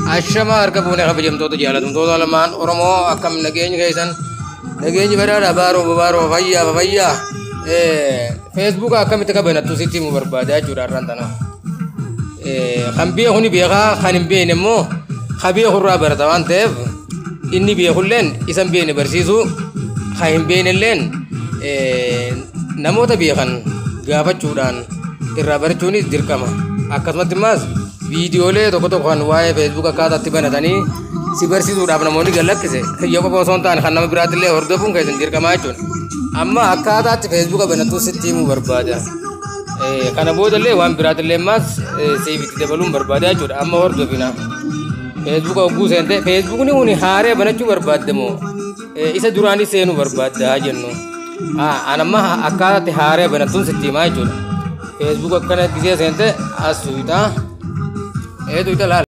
Ashama arkabune kabajam todo jalatum todo alaman oromo akam nagenya kaisan nagenya berada baro fayya Facebook akam itakabana tu siti mu berbada juraran tanah khambi huni biha khanim bene mo khabi khurra bertawan tev inni bi khullen isam bene bersisu khaim bene len namota bi khan gaba chudan irra berchuni dirkama akasmat mas video le to kan wae Facebook ka tatti banatani sibarsi du dabna moni galak se yo ko sontan khanna birat le ordo pun kaisan dirkama chun amma akada Facebook banatu sitti mu berbada kana bodale wan birat le mas save de balum berbada chun amma ordo bina Facebook ko sente Facebook ni uni hare banachu berbada mo isa durani senu berbada jenno anamma akada hare banatu sitti ma chun Facebook kana kise sente asuita itu itulah